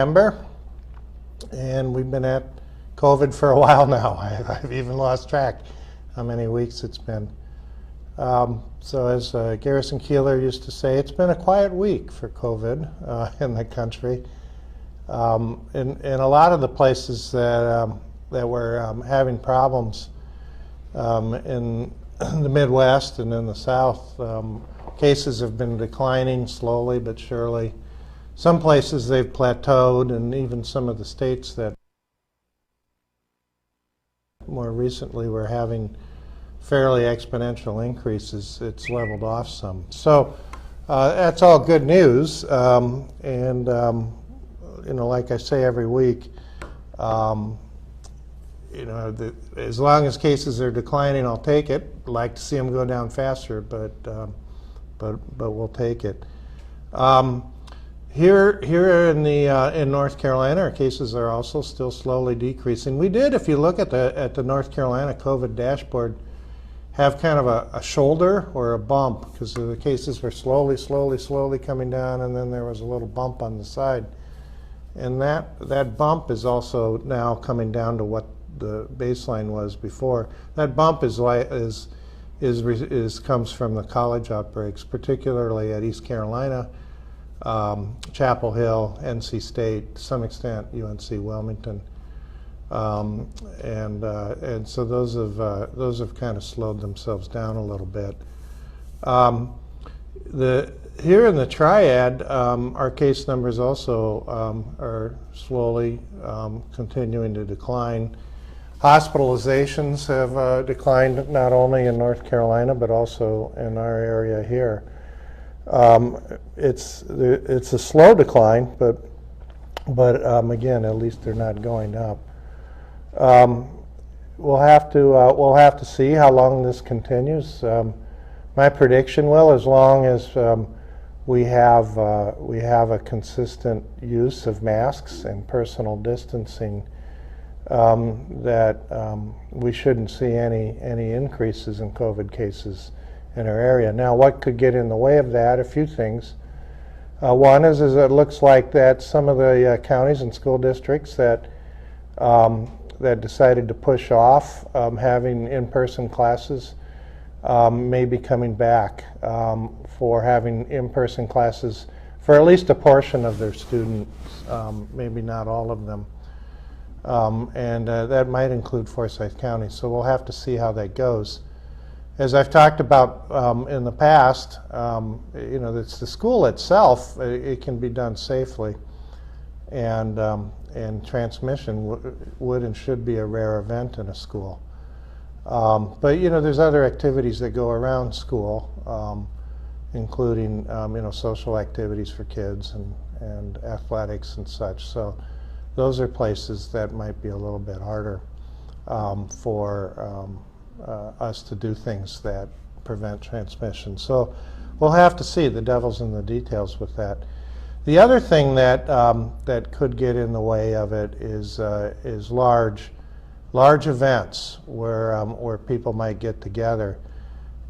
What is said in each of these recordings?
September, and we've been at COVID for a while now. I've even lost track how many weeks it's been. So as Garrison Keillor used to say, it's been a quiet week for COVID in the country. In a lot of the places that were having problems in the Midwest and in the South, cases have been declining slowly but surely. Some places they've plateaued, and even some of the states that more recently were having fairly exponential increases, it's leveled off some. So that's all good news, and like I say every week, as long as cases are declining, I'll take it. I'd like to see them go down faster, but we'll take it. Here in North Carolina, our cases are also still slowly decreasing. We did, if you look at the North Carolina COVID dashboard, have kind of a shoulder or a bump, because the cases were slowly coming down, and then there was a little bump on the side. And that bump is also now coming down to what the baseline was before. That bump comes from the college outbreaks, particularly at East Carolina, Chapel Hill, NC State, to some extent UNC Wilmington, and so those have kind of slowed themselves down a little bit. Here in the Triad, our case numbers also are slowly continuing to decline. Hospitalizations have declined not only in North Carolina but also in our area here. It's a slow decline, but again, at least they're not going up. We'll have to see how long this continues. My prediction, as long as we have a consistent use of masks and personal distancing, that we shouldn't see any increases in COVID cases in our area. Now, what could get in the way of that? A few things. One is it looks like that some of the counties and school districts that decided to push off having in-person classes may be coming back for having in-person classes for at least a portion of their students, maybe not all of them. And that might include Forsyth County, so we'll have to see how that goes. As I've talked about in the past, it's the school itself. It can be done safely, and transmission would and should be a rare event in a school. But there's other activities that go around school, including social activities for kids and athletics and such. So those are places that might be a little bit harder for us to do things that prevent transmission. So we'll have to see. The devil's in the details with that. The other thing that could get in the way of it is large events where people might get together.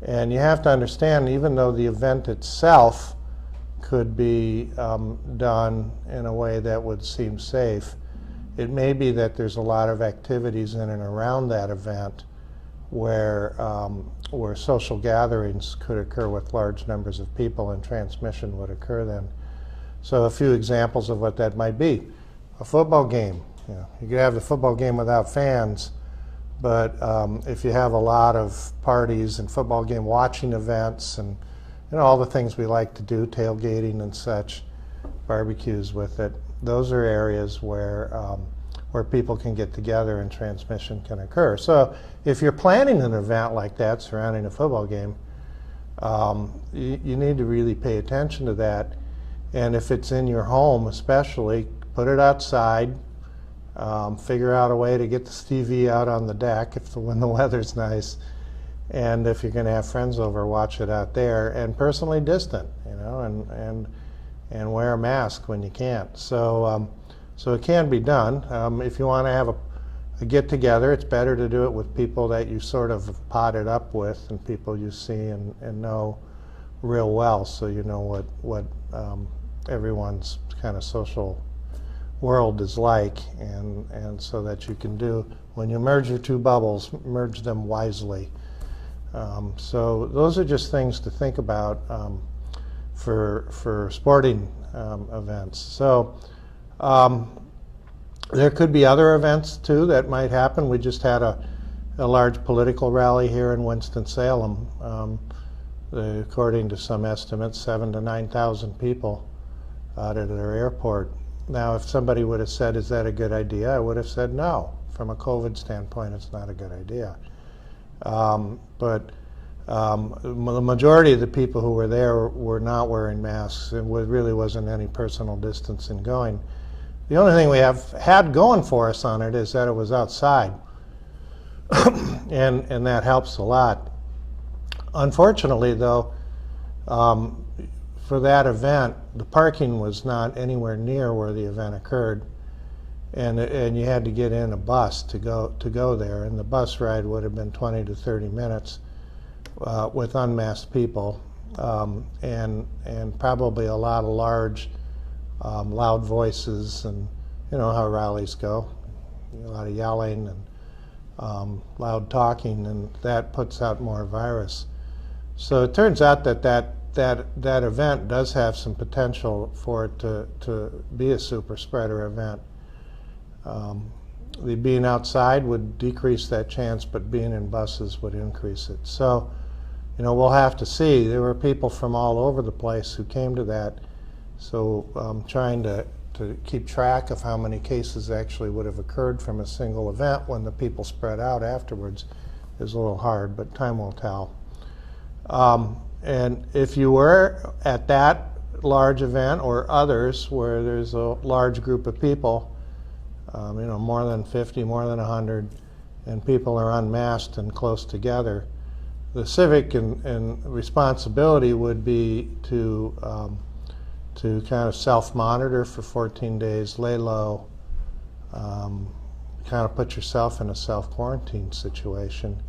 And you have to understand, even though the event itself could be done in a way that would seem safe, it may be that there's a lot of activities in and around that event where social gatherings could occur with large numbers of people, and transmission would occur then. So a few examples of what that might be. A football game. You could have the football game without fans, but if you have a lot of parties and football game watching events and all the things we like to do, tailgating and such, barbecues with it, those are areas where people can get together and transmission can occur. So if you're planning an event like that surrounding a football game, you need to really pay attention to that. And if it's in your home especially, put it outside. Figure out a way to get the TV out on the deck when the weather's nice. And if you're going to have friends over, watch it out there, and personally distant, and wear a mask when you can't. So it can be done. If you want to have a get-together, it's better to do it with people that you sort of potted up with and people you see and know real well, so you know what everyone's kind of social world is like, and so that you can do, when you merge your two bubbles, merge them wisely. So those are just things to think about for sporting events. So there could be other events too that might happen. We just had a large political rally here in Winston-Salem. According to some estimates, 7,000 to 9,000 people out at our airport. Now, if somebody would have said, is that a good idea? I would have said no. From a COVID standpoint, it's not a good idea. But the majority of the people who were there were not wearing masks. It really wasn't any personal distancing going. The only thing we have had going for us on it is that it was outside. and that helps a lot. Unfortunately, though, for that event, the parking was not anywhere near where the event occurred, and you had to get in a bus to go there, and the bus ride would have been 20 to 30 minutes with unmasked people, and probably a lot of large, loud voices, and you know how rallies go, a lot of yelling and loud talking, and that puts out more virus. So it turns out that event does have some potential for it to be a super spreader event. The being outside would decrease that chance, but being in buses would increase it. So, you know, we'll have to see. There were people from all over the place who came to that. So trying to keep track of how many cases actually would have occurred from a single event when the people spread out afterwards is a little hard, but time will tell. And if you were at that large event or others where there's a large group of people, you know, more than 50, more than 100, and people are unmasked and close together, the civic and responsibility would be to kind of self-monitor for 14 days, lay low, kind of put yourself in a self-quarantine situation.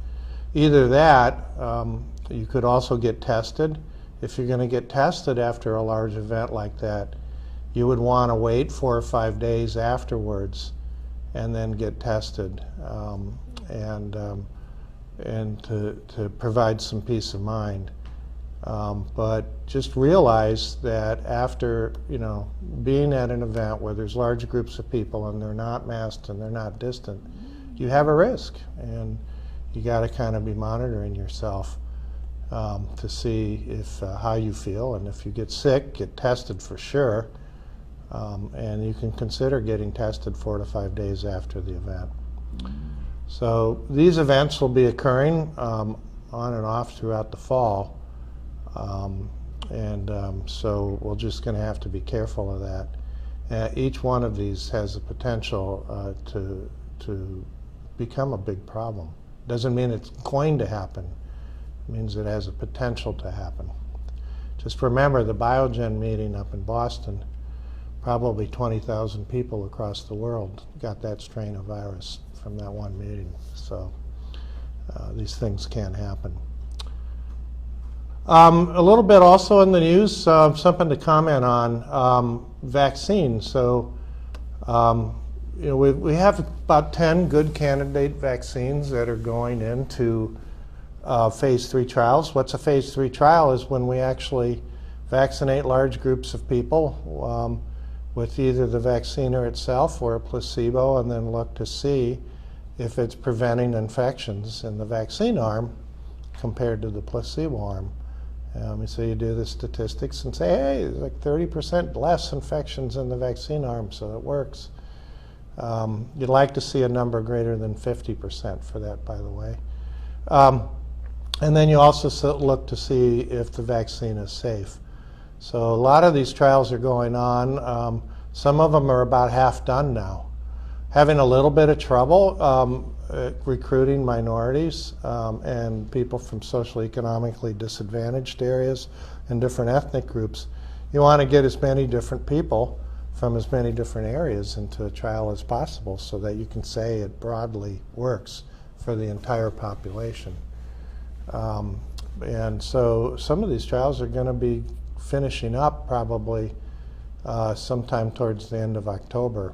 Either that, you could also get tested. If you're going to get tested after a large event like that, you would want to wait 4 or 5 days afterwards and then get tested, and to provide some peace of mind. But just realize that after, you know, being at an event where there's large groups of people and they're not masked and they're not distant, you have a risk, and you got to kind of be monitoring yourself to see if how you feel, and if you get sick, get tested for sure, and you can consider getting tested 4 to 5 days after the event. So these events will be occurring on and off throughout the fall, so we're just going to have to be careful of that. Each one of these has the potential to become a big problem. Doesn't mean it's going to happen. It means it has a potential to happen. Just remember the Biogen meeting up in Boston, probably 20,000 people across the world got that strain of virus from that one meeting. So these things can happen. A little bit also in the news, something to comment on, vaccines. So you know, we have about 10 good candidate vaccines that are going into phase 3 trials. What's a phase 3 trial is when we actually vaccinate large groups of people with either the vaccine or itself or a placebo, and then look to see if it's preventing infections in the vaccine arm compared to the placebo arm. So you do the statistics and say, hey, there's like 30% less infections in the vaccine arm, so it works. You'd like to see a number greater than 50% for that, by the way. And then you also look to see if the vaccine is safe. So a lot of these trials are going on. Some of them are about half done now. Having a little bit of trouble recruiting minorities and people from socially economically disadvantaged areas and different ethnic groups. You want to get as many different people from as many different areas into a trial as possible so that you can say it broadly works for the entire population. And so some of these trials are going to be finishing up probably sometime towards the end of October.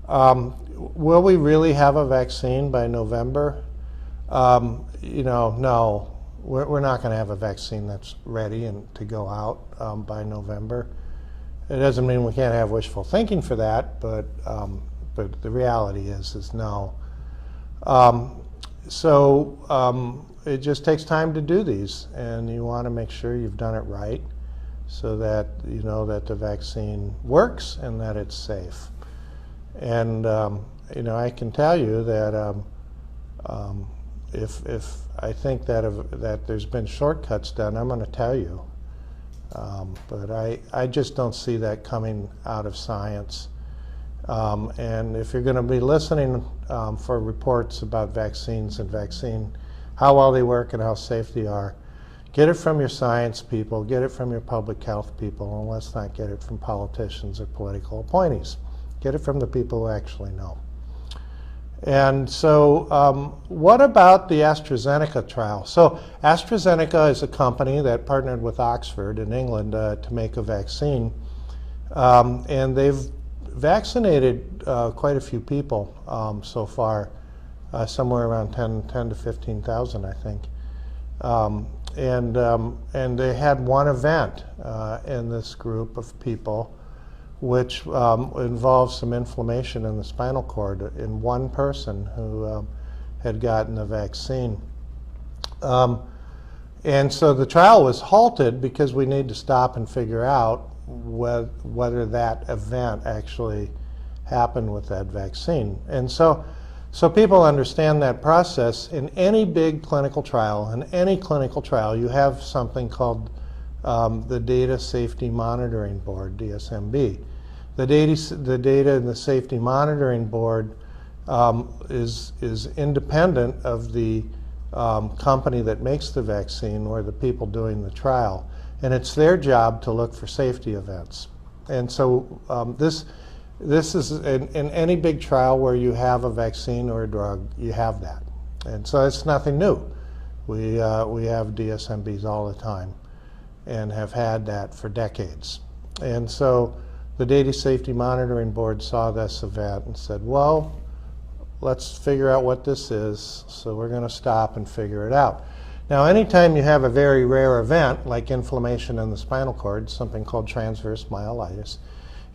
Will we really have a vaccine by November? No. We're not going to have a vaccine that's ready and to go out by November. It doesn't mean we can't have wishful thinking for that, but the reality is no. It just takes time to do these, and you want to make sure you've done it right, so that you know that the vaccine works and that it's safe. And I can tell you that if I think that there's been shortcuts done, I'm going to tell you. But I just don't see that coming out of science. And if you're going to be listening for reports about vaccines and how well they work and how safe they are, get it from your science people, get it from your public health people, and let's not get it from politicians or political appointees. Get it from the people who actually know. And so what about the Astrazeneca trial? So AstraZeneca is a company that partnered with Oxford in England to make a vaccine. And they've vaccinated quite a few people so far, somewhere around 10 to 15,000, I think. And they had one event in this group of people which involves some inflammation in the spinal cord in one person who had gotten the vaccine. And so the trial was halted because we need to stop and figure out whether that event actually happened with that vaccine. And so people understand that process. In any big clinical trial, you have something called the Data Safety Monitoring Board, DSMB. The Data and the Safety Monitoring Board is independent of the company that makes the vaccine or the people doing the trial. And it's their job to look for safety events. And so this is in any big trial where you have a vaccine or a drug, you have that. And so it's nothing new. We have DSMBs all the time and have had that for decades. And so the Data Safety Monitoring Board saw this event and said, well, let's figure out what this is, so we're going to stop and figure it out. Now, anytime you have a very rare event, like inflammation in the spinal cord, something called transverse myelitis,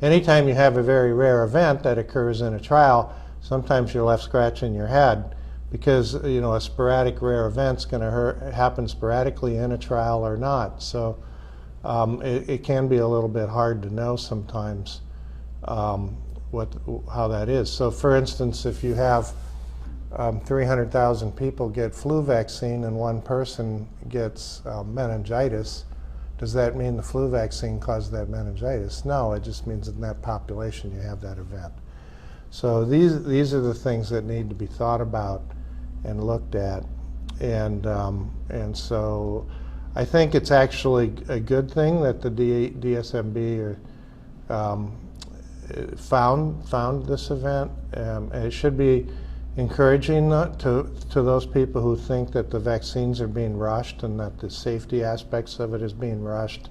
anytime you have a very rare event that occurs in a trial, sometimes you're left scratching your head because a sporadic rare event's going to happen sporadically in a trial or not. So it can be a little bit hard to know sometimes how that is. So for instance, if you have 300,000 people get flu vaccine and one person gets meningitis, does that mean the flu vaccine caused that meningitis? No, it just means in that population you have that event. So these are the things that need to be thought about and looked at. And so I think it's actually a good thing that the DSMB found this event. And it should be encouraging to those people who think that the vaccines are being rushed and that the safety aspects of it is being rushed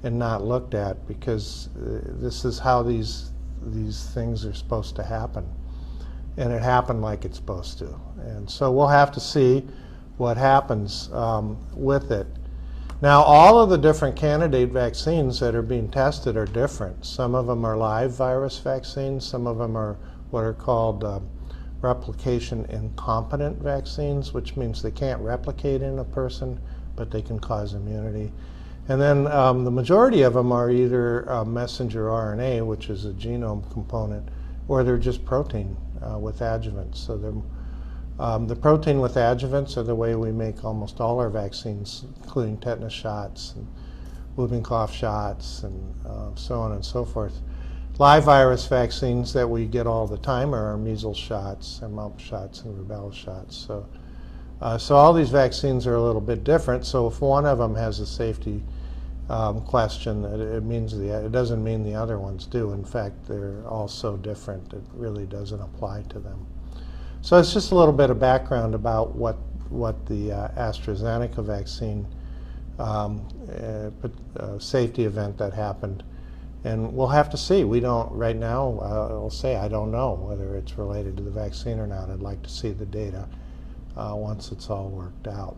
and not looked at, because this is how these things are supposed to happen. And it happened like it's supposed to. And so we'll have to see what happens with it. Now, all of the different candidate vaccines that are being tested are different. Some of them are live virus vaccines. Some of them are what are called replication incompetent vaccines, which means they can't replicate in a person, but they can cause immunity. And then the majority of them are either messenger RNA, which is a genome component, or they're just protein with adjuvants. So the protein with adjuvants are the way we make almost all our vaccines, including tetanus shots and whooping cough shots and so on and so forth. Live virus vaccines that we get all the time are our measles shots, and mumps shots, and rubella shots. So all these vaccines are a little bit different. So if one of them has a safety question, it doesn't mean the other ones do. In fact, they're all so different it really doesn't apply to them. So it's just a little bit of background about what the AstraZeneca vaccine safety event that happened And we'll have to see. We don't, right now, I'll say I don't know whether it's related to the vaccine or not. I'd like to see the data once it's all worked out.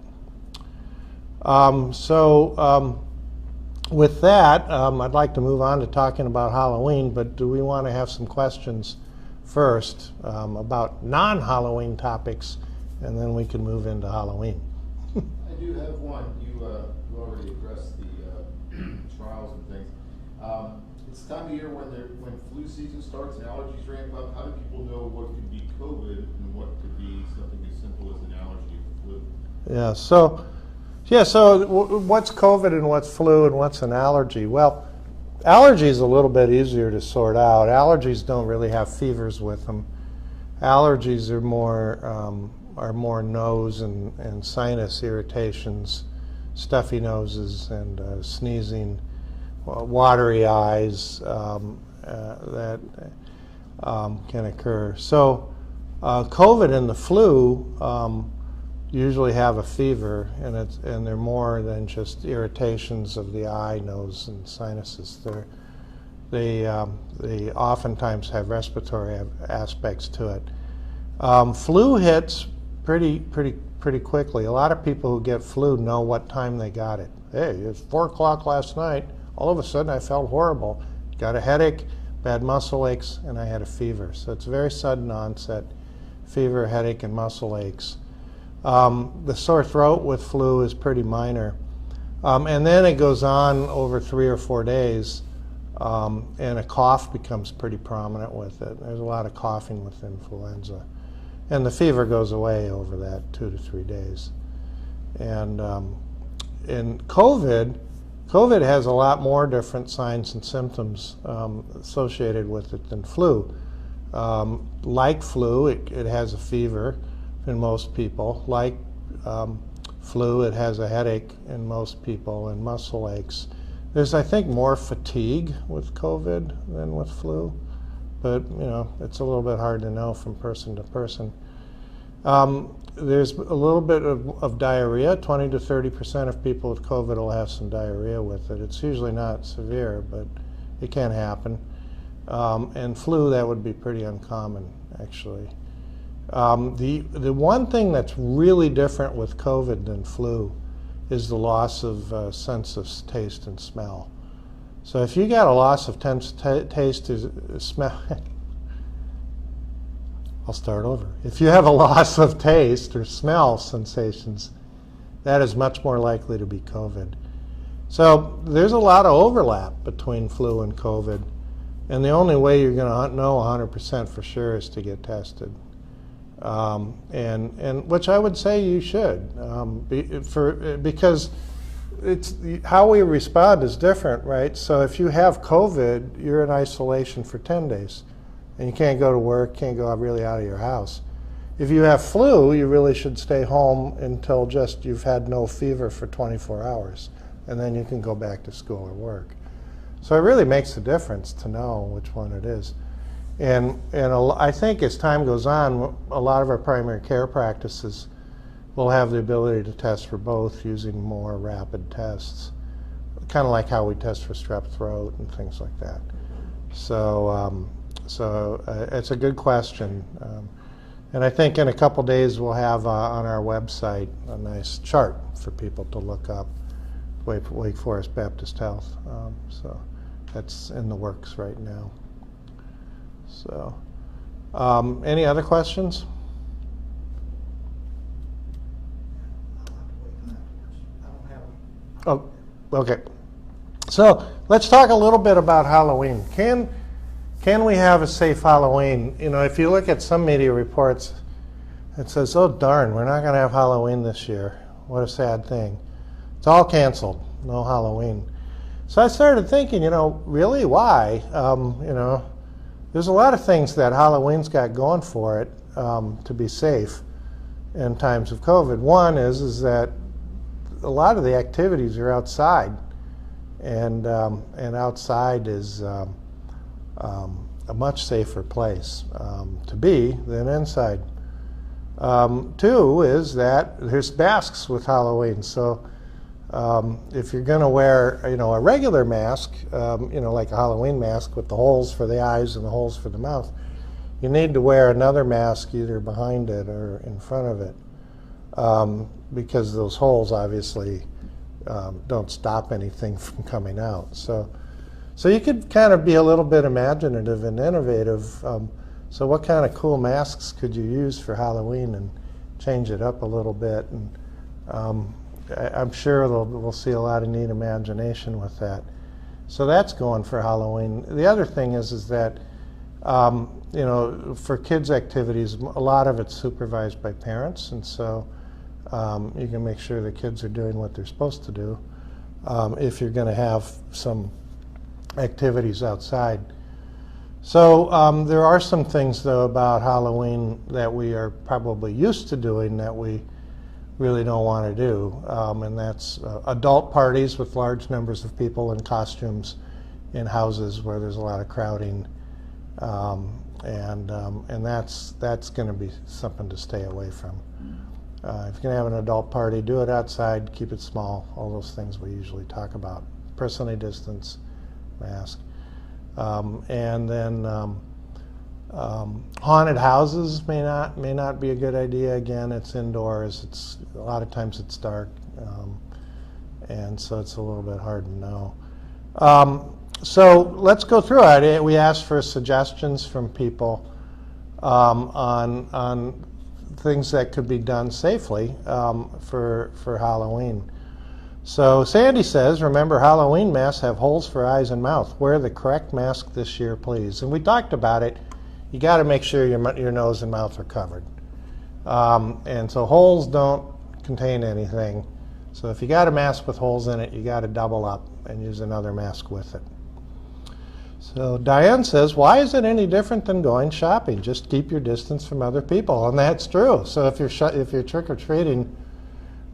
With that, I'd like to move on to talking about Halloween, but do we want to have some questions first about non-Halloween topics, and then we can move into Halloween? I do have one. You already addressed the trials and things. It's time of year when flu season starts and allergies ramp up. How do people know what could be COVID and what could be something as simple as an allergy or flu? So what's COVID and what's flu and what's an allergy? Well, allergy is a little bit easier to sort out. Allergies don't really have fevers with them. Allergies are more nose and sinus irritations, stuffy noses and sneezing, watery eyes that can occur. So COVID and the flu usually have a fever, and they're more than just irritations of the eye, nose, and sinuses. They oftentimes have respiratory aspects to it. Flu hits pretty quickly. A lot of people who get flu know what time they got it. Hey, it was 4 o'clock last night. All of a sudden I felt horrible. Got a headache, bad muscle aches, and I had a fever. So it's very sudden onset, fever, headache, and muscle aches. The sore throat with flu is pretty minor. And then it goes on over 3 or 4 days, and a cough becomes pretty prominent with it. There's a lot of coughing with influenza. And the fever goes away over that 2 to 3 days. And in COVID has a lot more different signs and symptoms associated with it than flu. Like flu, it has a fever in most people. Like flu, it has a headache in most people and muscle aches. There's, I think, more fatigue with COVID than with flu, but it's a little bit hard to know from person to person. There's a little bit of diarrhea. 20 to 30% of people with COVID will have some diarrhea with it. It's usually not severe, but it can happen. And flu, that would be pretty uncommon, actually. The one thing that's really different with COVID than flu is the loss of sense of taste and smell. So if you got a loss of taste or smell, I'll start over. If you have a loss of taste or smell sensations, that is much more likely to be COVID. So there's a lot of overlap between flu and COVID, and the only way you're going to know 100% for sure is to get tested. And which I would say you should, because it's how we respond is different, right? So if you have COVID, you're in isolation for 10 days, and you can't go to work, can't go really out of your house. If you have flu, you really should stay home until just you've had no fever for 24 hours, and then you can go back to school or work. So it really makes a difference to know which one it is. And I think as time goes on, a lot of our primary care practices will have the ability to test for both using more rapid tests, kind of like how we test for strep throat and things like that. So it's a good question. And I think in a couple days we'll have on our website a nice chart for people to look up, Wake Forest Baptist Health. So that's in the works right now. So, any other questions? Oh, okay. So let's talk a little bit about Halloween. Can we have a safe Halloween? If you look at some media reports, it says, "Oh darn, we're not going to have Halloween this year. What a sad thing. It's all canceled. No Halloween." So I started thinking, really, why? There's a lot of things that Halloween's got going for it to be safe in times of COVID. One is that a lot of the activities are outside, and outside is a much safer place to be than inside. Two is that there's masks with Halloween, so If you're going to wear, a regular mask, like a Halloween mask with the holes for the eyes and the holes for the mouth, you need to wear another mask either behind it or in front of it, because those holes obviously don't stop anything from coming out. So you could kind of be a little bit imaginative and innovative. So what kind of cool masks could you use for Halloween and change it up a little bit? And I'm sure we'll see a lot of neat imagination with that. So that's going for Halloween. The other thing is that, for kids' activities, a lot of it's supervised by parents, and so you can make sure the kids are doing what they're supposed to do if you're going to have some activities outside. So there are some things, though, about Halloween that we are probably used to doing that we really don't want to do, and that's adult parties with large numbers of people in costumes in houses where there's a lot of crowding, and that's going to be something to stay away from. If you're going to have an adult party, do it outside, keep it small, all those things we usually talk about. Personally distance, mask. And then haunted houses may not be a good idea. Again, it's indoors. A lot of times it's dark, and so it's a little bit hard to know. So let's go through it. We asked for suggestions from people on things that could be done safely for Halloween. So Sandy says, remember, Halloween masks have holes for eyes and mouth. Wear the correct mask this year, please. And we talked about it. You got to make sure your nose and mouth are covered. And so holes don't contain anything. So if you got a mask with holes in it, you got to double up and use another mask with it. So Diane says, why is it any different than going shopping? Just keep your distance from other people. And that's true. So if you're trick-or-treating,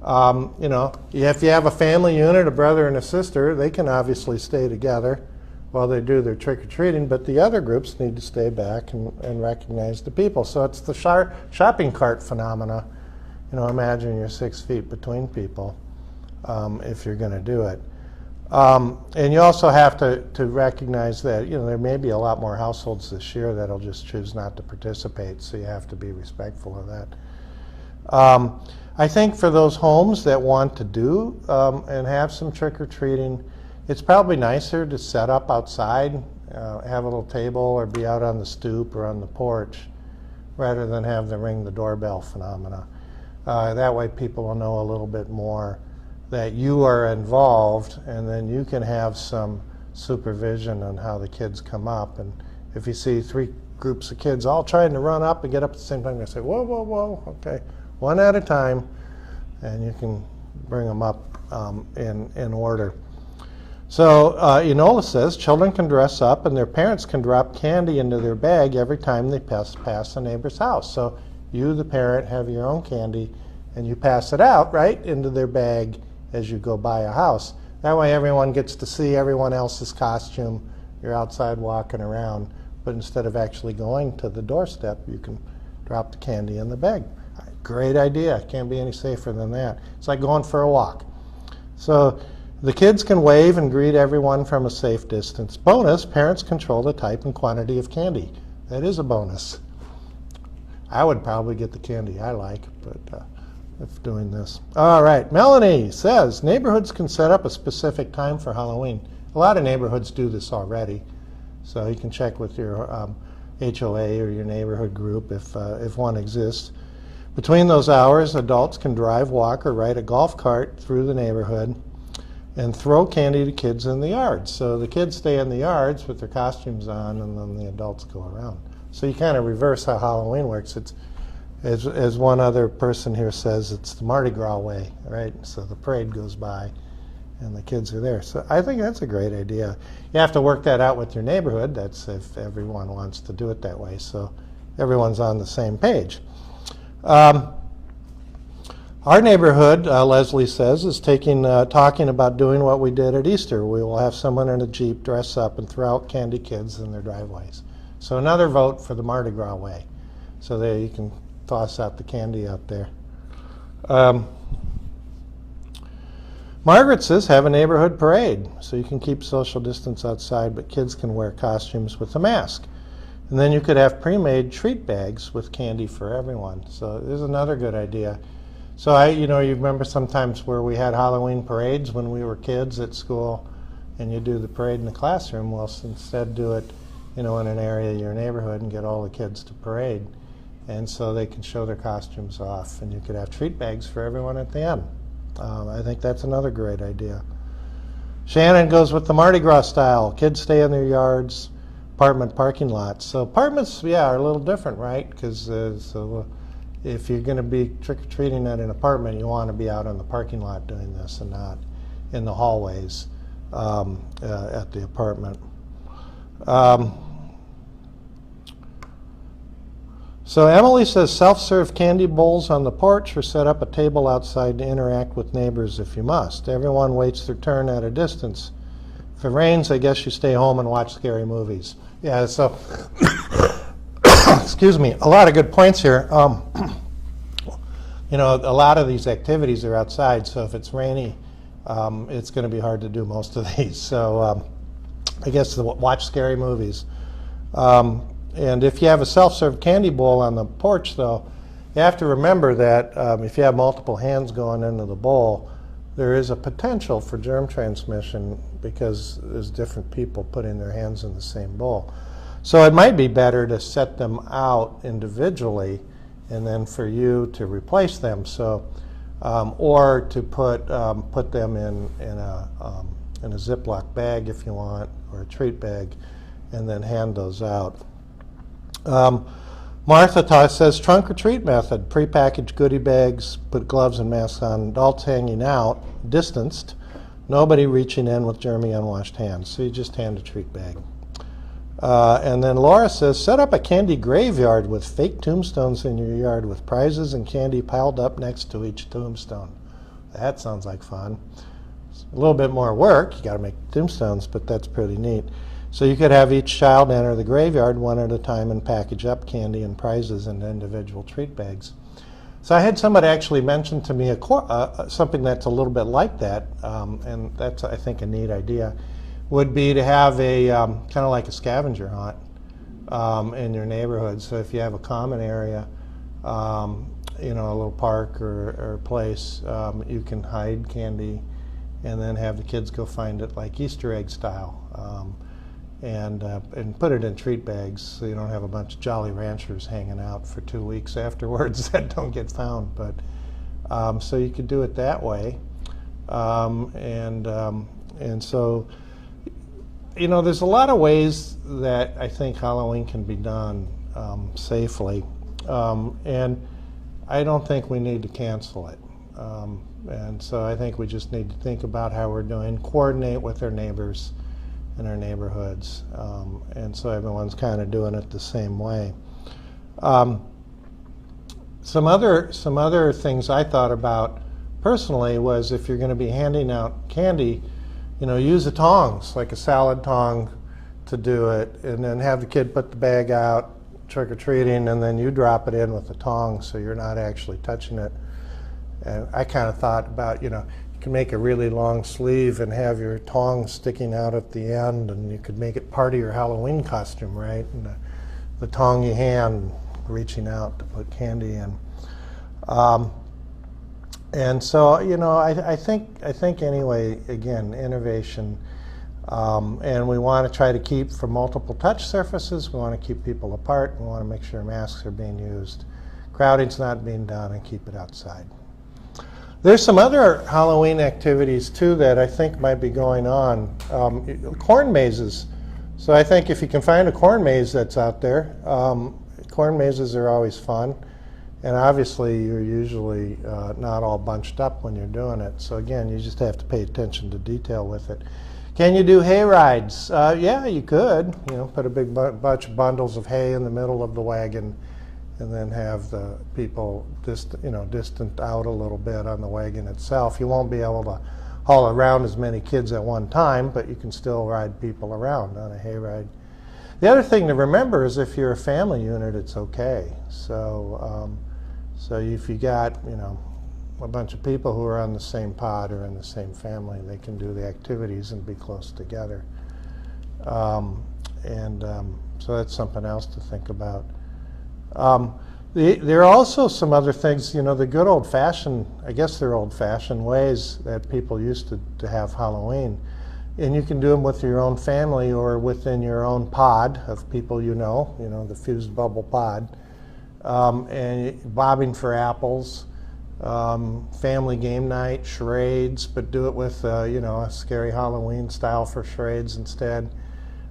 if you have a family unit, a brother and a sister, they can obviously stay together while they do their trick-or-treating, but the other groups need to stay back and recognize the people. So it's the shopping cart phenomena. Imagine you're 6 feet between people if you're going to do it. And you also have to recognize that there may be a lot more households this year that'll just choose not to participate, so you have to be respectful of that. I think for those homes that want to do and have some trick-or-treating, it's probably nicer to set up outside, have a little table or be out on the stoop or on the porch rather than have them ring the doorbell phenomena. That way people will know a little bit more that you are involved, and then you can have some supervision on how the kids come up. And if you see 3 groups of kids all trying to run up and get up at the same time, you say, whoa, whoa, whoa, okay, one at a time, and you can bring them up in order. So Enola says, children can dress up and their parents can drop candy into their bag every time they pass a neighbor's house. So you, the parent, have your own candy and you pass it out, right, into their bag as you go by a house. That way everyone gets to see everyone else's costume. You're outside walking around, but instead of actually going to the doorstep, you can drop the candy in the bag. Great idea. Can't be any safer than that. It's like going for a walk. So the kids can wave and greet everyone from a safe distance. Bonus, parents control the type and quantity of candy. That is a bonus. I would probably get the candy I like, but if doing this. All right, Melanie says, neighborhoods can set up a specific time for Halloween. A lot of neighborhoods do this already, so you can check with your HOA or your neighborhood group if one exists. Between those hours, adults can drive, walk, or ride a golf cart through the neighborhood and throw candy to kids in the yards. So the kids stay in the yards with their costumes on, and then the adults go around. So you kind of reverse how Halloween works. It's, as one other person here says, it's the Mardi Gras way, right? So the parade goes by, and the kids are there. So I think that's a great idea. You have to work that out with your neighborhood. That's if everyone wants to do it that way, so everyone's on the same page. Our neighborhood, Leslie says, is talking about doing what we did at Easter. We will have someone in a Jeep dress up and throw out candy kids in their driveways. So another vote for the Mardi Gras way. So there you can toss out the candy out there. Margaret says have a neighborhood parade so you can keep social distance outside, but kids can wear costumes with a mask. And then you could have pre-made treat bags with candy for everyone. So there's another good idea. So you remember sometimes where we had Halloween parades when we were kids at school, and you do the parade in the classroom. Well, instead do it, in an area of your neighborhood and get all the kids to parade, and so they can show their costumes off, and you could have treat bags for everyone at the end. I think that's another great idea. Shannon goes with the Mardi Gras style. Kids stay in their yards, apartment parking lots. So apartments, are a little different, right? Because if you're going to be trick-or-treating at an apartment, you want to be out on the parking lot doing this and not in the hallways at the apartment. So Emily says self-serve candy bowls on the porch or set up a table outside to interact with neighbors if you must. Everyone waits their turn at a distance. If it rains, I guess you stay home and watch scary movies. Yeah, so, excuse me, a lot of good points here. A lot of these activities are outside, so if it's rainy, it's going to be hard to do most of these. So I guess watch scary movies. And if you have a self-serve candy bowl on the porch, though, you have to remember that if you have multiple hands going into the bowl, there is a potential for germ transmission because there's different people putting their hands in the same bowl. So it might be better to set them out individually and then for you to replace them. So, or to put them in a Ziploc bag if you want, or a treat bag, and then hand those out. Martha says trunk or treat method, prepackaged goodie bags, put gloves and masks on, adults hanging out, distanced, nobody reaching in with germy unwashed hands. So you just hand a treat bag. And then Laura says set up a candy graveyard with fake tombstones in your yard with prizes and candy piled up next to each tombstone. That sounds like fun. It's a little bit more work, you got to make tombstones, but that's pretty neat. So you could have each child enter the graveyard one at a time and package up candy and prizes in individual treat bags. So I had somebody actually mention to me something that's a little bit like that, and that's, I think, a neat idea, would be to have a kind of like a scavenger hunt in your neighborhood. So if you have a common area, a little park or place, you can hide candy and then have the kids go find it like Easter egg style. And put it in treat bags so you don't have a bunch of Jolly Ranchers hanging out for 2 weeks afterwards that don't get found. But so you could do it that way, and so there's a lot of ways that I think Halloween can be done safely, and I don't think we need to cancel it. And so I think we just need to think about how we're doing, coordinate with our neighbors in our neighborhoods, and so everyone's kind of doing it the same way. Some other things I thought about personally was if you're going to be handing out candy, use the tongs, like a salad tong to do it, and then have the kid put the bag out, trick-or-treating, and then you drop it in with the tongs so you're not actually touching it. And I kind of thought about, you can make a really long sleeve and have your tongs sticking out at the end, and you could make it part of your Halloween costume, right? And the tongy hand reaching out to put candy in. And so, I think anyway, again, innovation, and we want to try to keep from multiple touch surfaces. We want to keep people apart. We want to make sure masks are being used, crowding's not being done, and keep it outside. There's some other Halloween activities too that I think might be going on. Corn mazes. So I think if you can find a corn maze that's out there, corn mazes are always fun. And obviously you're usually not all bunched up when you're doing it. So again, you just have to pay attention to detail with it. Can you do hay rides? Yeah, you could. Put a big bunch of bundles of hay in the middle of the wagon, and then have the people distant out a little bit on the wagon itself. You won't be able to haul around as many kids at one time, but you can still ride people around on a hayride. The other thing to remember is if you're a family unit, it's okay. So, so if you got a bunch of people who are on the same pod or in the same family. They can do the activities and be close together. So that's something else to think about. There are also some other things, the good old-fashioned, I guess they're old-fashioned ways that people used to have Halloween. And you can do them with your own family or within your own pod of people the fused bubble pod. And bobbing for apples, family game night, charades, but do it with a scary Halloween style for charades instead.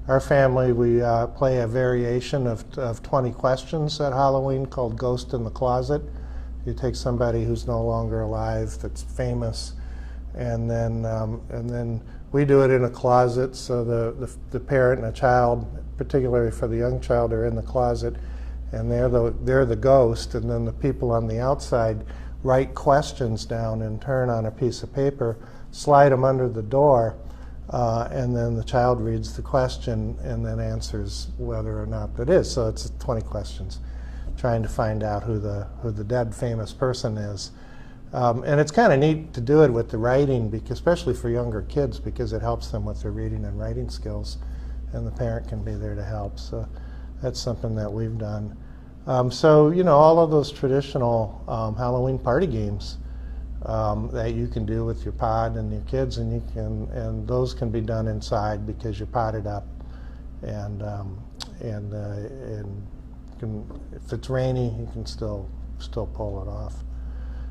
Our family, we play a variation of 20 questions at Halloween called Ghost in the Closet. You take somebody who's no longer alive that's famous, and then we do it in a closet, so the parent and a child, particularly for the young child, are in the closet, and they're the ghost, and then the people on the outside write questions down in turn on a piece of paper, slide them under the door, and then the child reads the question and then answers whether or not that is. So it's 20 questions, trying to find out who the dead famous person is. And it's kind of neat to do it with the writing, especially for younger kids, because it helps them with their reading and writing skills, and the parent can be there to help. So that's something that we've done. All of those traditional Halloween party games that you can do with your pod and your kids, and those can be done inside because you're potted up, and if it's rainy, you can still pull it off.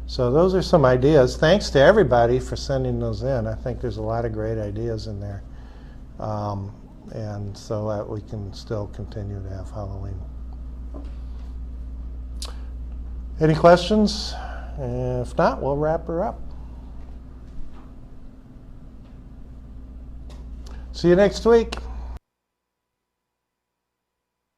So those are some ideas. Thanks to everybody for sending those in. I think there's a lot of great ideas in there, and so that we can still continue to have Halloween. Any questions? If not, we'll wrap her up. See you next week.